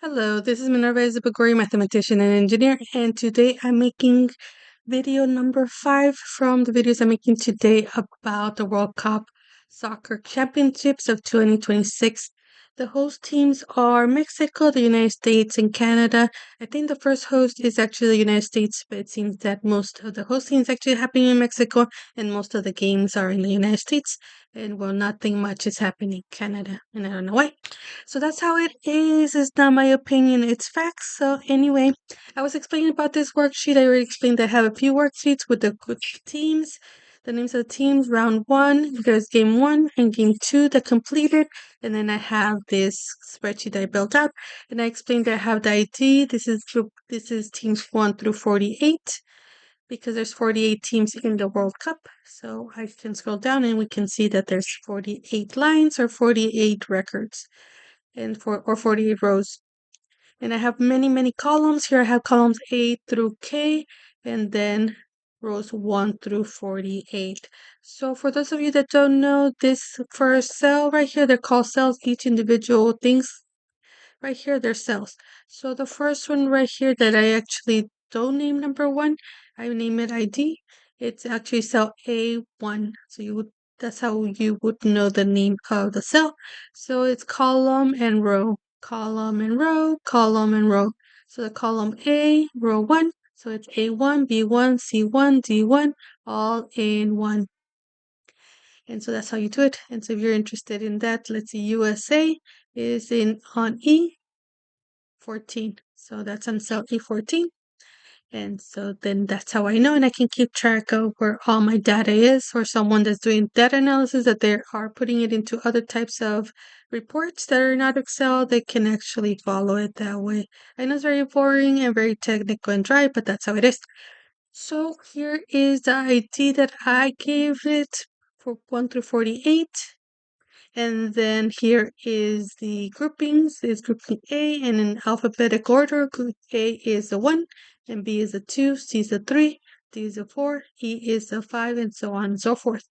Hello, this is Minerva Izabagori, mathematician and engineer, and today I'm making video number 5 from the videos I'm making today about the World Cup Soccer Championships of 2026. The host teams are Mexico, the United States, and Canada. I think the first host is actually the United States, but it seems that most of the hosting is actually happening in Mexico, and most of the games are in the United States, and well, nothing much is happening in Canada, and I don't know why. So that's how it is. It's not my opinion, it's facts. So anyway, I was explaining about this worksheet. I already explained that I have a few worksheets with the good teams, the names of the teams. Round 1, there's game 1 and game 2 that completed. And then I have this spreadsheet that I built out, and I explained that I have the ID. This is teams 1 through 48 because there's 48 teams in the World Cup. So I can scroll down and we can see that there's 48 lines or 48 records and 48 rows. And I have many columns. Here I have columns A through K, and then rows 1 through 48. So for those of you that don't know, this first cell right here, they're called cells. Each individual things right here, they're cells. So the first one right here that I actually don't name number 1, I name it ID. It's actually cell A1. So that's how you would know the name of the cell. So it's column and row, column and row, column and row. So the column A, row 1. So it's A1, B1, C1, D1, all in one. And so that's how you do it. And so if you're interested in that, let's see, USA is on E14. So that's on cell E14. And so then that's how I know, and I can keep track of where all my data is, or someone that's doing data analysis that they are putting it into other types of reports that are not Excel, they can actually follow it that way. I know it's very boring and very technical and dry, but that's how it is. So here is the ID that I gave it for 1 through 48. And then here is the groupings. It's grouping A, and in alphabetic order, group A is the 1, and B is the 2, C is the 3, D is the 4, E is the 5, and so on and so forth.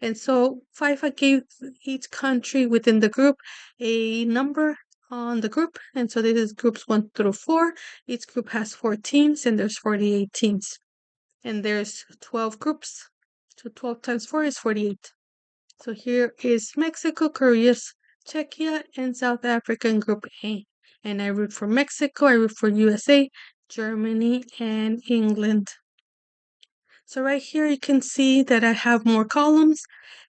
And so FIFA gave each country within the group a number on the group, and so this is groups 1 through 4. Each group has 4 teams, and there's 48 teams. And there's 12 groups, so 12 times 4 is 48. So here is Mexico, Korea, Czechia, and South Africa in Group A. And I root for Mexico, I root for USA, Germany, and England. So right here you can see that I have more columns.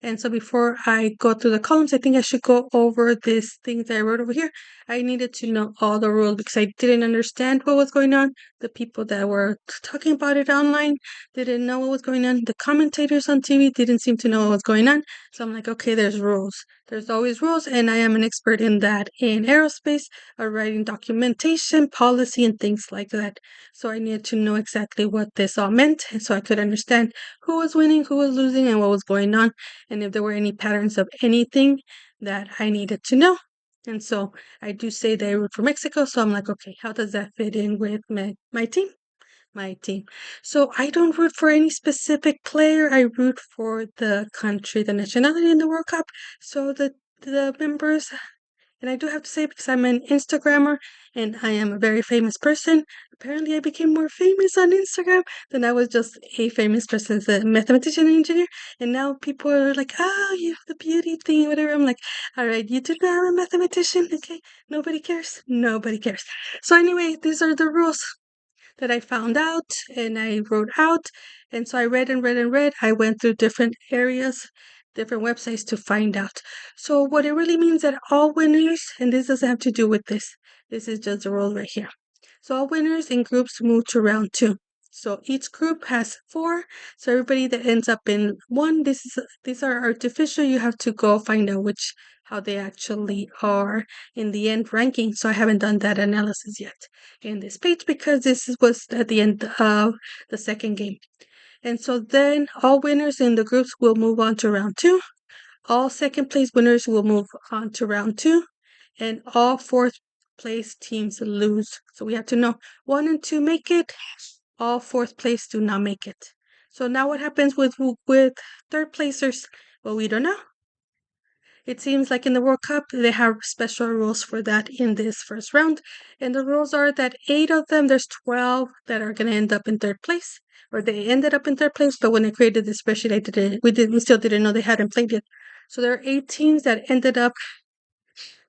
And so before I go through the columns, I think I should go over this thing that I wrote over here. I needed to know all the rules because I didn't understand what was going on. The people that were talking about it online didn't know what was going on. The commentators on TV didn't seem to know what was going on. So I'm like, okay, there's rules. There's always rules, and I am an expert in that in aerospace, writing documentation, policy, and things like that. So I needed to know exactly what this all meant, and so I could understand who was winning, who was losing, and what was going on, and if there were any patterns of anything that I needed to know. And so I do say that I root for Mexico, so I'm like, okay, how does that fit in with my team? My team. So I don't root for any specific player. I root for the country, the nationality in the World Cup. So the members, and I do have to say, because I'm an Instagrammer and I am a very famous person, apparently I became more famous on Instagram than I was just a famous person as a mathematician and engineer. And now people are like, oh, you have the beauty thing, whatever. I'm like, all right, you do know I'm a mathematician, okay? Nobody cares. Nobody cares. So anyway, these are the rules that I found out and I wrote out. And so I read and read and read. I went through different areas, different websites to find out. So what it really means that all winners, and this doesn't have to do with this is just the rule right here. So all winners in groups move to round 2. So each group has 4. So everybody that ends up in 1, these are artificial. You have to go find out how they actually are in the end ranking. So I haven't done that analysis yet in this page because was at the end of the second game. And so then all winners in the groups will move on to round 2. All second place winners will move on to round 2, and all fourth place teams lose. So we have to know 1 and 2 make it, all fourth place do not make it. So now what happens with third placers? Well, we don't know. It seems like in the World Cup, they have special rules for that in this first round. And the rules are that 8 of them, there's 12 that are going to end up in third place, or they ended up in third place, but when I created this spreadsheet, we still didn't know they hadn't played yet. So there are 8 teams that ended up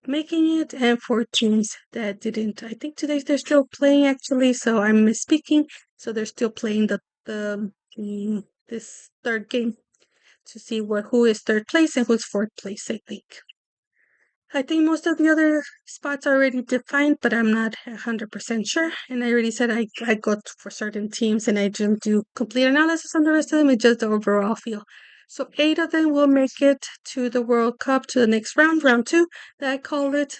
making it and 4 teams that didn't. I think today they're still playing actually, so I'm misspeaking. So they're still playing this third game to see who is third place and who's fourth place, I think. I think most of the other spots are already defined, but I'm not 100% sure. And I already said I go for certain teams and I didn't do complete analysis on the rest of them. It's just the overall feel. So 8 of them will make it to the World Cup to the next round, round 2. They call it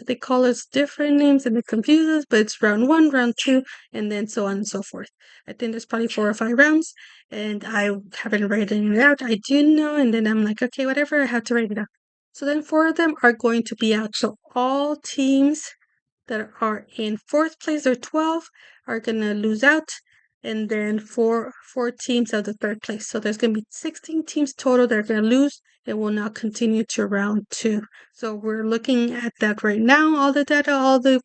different names and it confuses, but it's round 1, round 2, and then so on and so forth. I think there's probably 4 or 5 rounds, and I haven't written it out. I do know, and then I'm like, okay, whatever, I have to write it out. So then 4 of them are going to be out. So all teams that are in fourth place or 12 are going to lose out. And then four teams of the third place. So there's going to be 16 teams total that are going to lose and will now continue to round 2. So we're looking at that right now. All the data, all the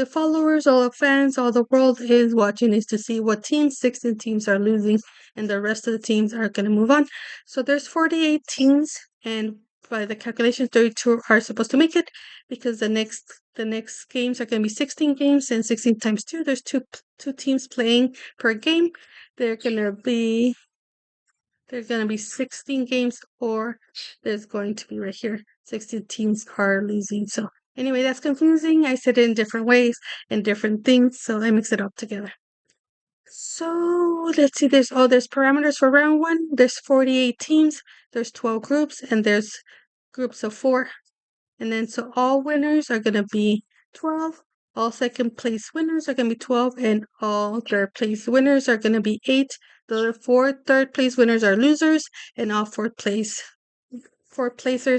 followers, all the fans, all the world is watching is to see what 16 teams are losing and the rest of the teams are going to move on. So there's 48 teams and by the calculations 32 are supposed to make it because the next games are going to be 16 games and 16 times 2 there's two teams playing per game. They're going to be 16 games or there's going to be right here 16 teams are losing. So anyway, that's confusing. I said it in different ways and different things, so I mix it up together. So let's see, there's parameters for round 1. There's 48 teams, there's 12 groups, and there's groups of 4. And then so all winners are gonna be 12. All second place winners are gonna be 12, and all third place winners are gonna be 8. The 4 third place winners are losers, and all fourth placers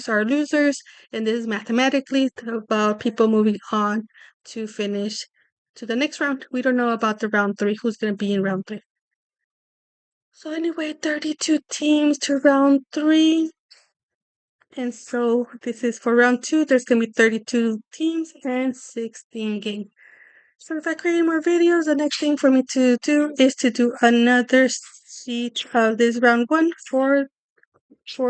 are losers. And this is mathematically about people moving on to finish to the next round. We don't know about the round 3, who's gonna be in round 3. So anyway, 32 teams to round 3. And so this is for round 2. There's going to be 32 teams and 16 games. So if I create more videos, the next thing for me to do is to do another sheet of this round 1 for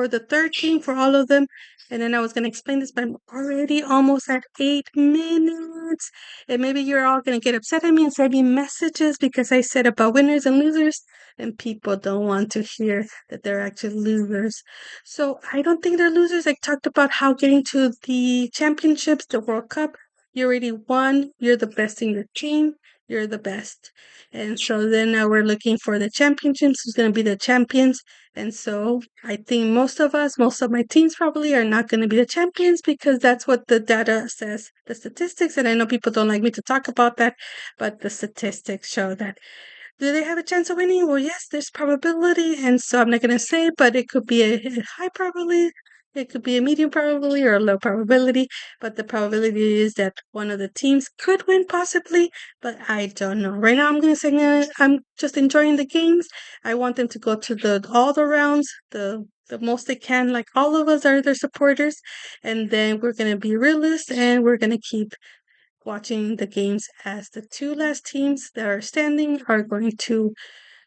the third team, for all of them. And then I was going to explain this, but I'm already almost at 8 minutes. And maybe you're all going to get upset at me and send me messages because I said about winners and losers, and people don't want to hear that they're actually losers. So I don't think they're losers. I talked about how getting to the championships, the World Cup, you already won. You're the best in your team. You're the best. And so then now we're looking for the championships, who's going to be the champions. And so I think most of my teams probably are not going to be the champions because that's what the data says, the statistics. And I know people don't like me to talk about that, but the statistics show that. Do they have a chance of winning? Well, yes, there's probability. And so I'm not going to say, but it could be a high probability. It could be a medium probability or a low probability, but the probability is that one of the teams could win possibly, but I don't know. Right now I'm going to say I'm just enjoying the games. I want them to go to all the rounds, the most they can, like all of us are their supporters, and then we're going to be realists and we're going to keep watching the games as the 2 last teams that are standing are going to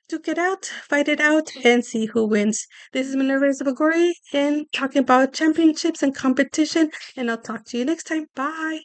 duke it out, fight it out, and see who wins. This is Minerva Zabagori and talking about championships and competition, and I'll talk to you next time. Bye.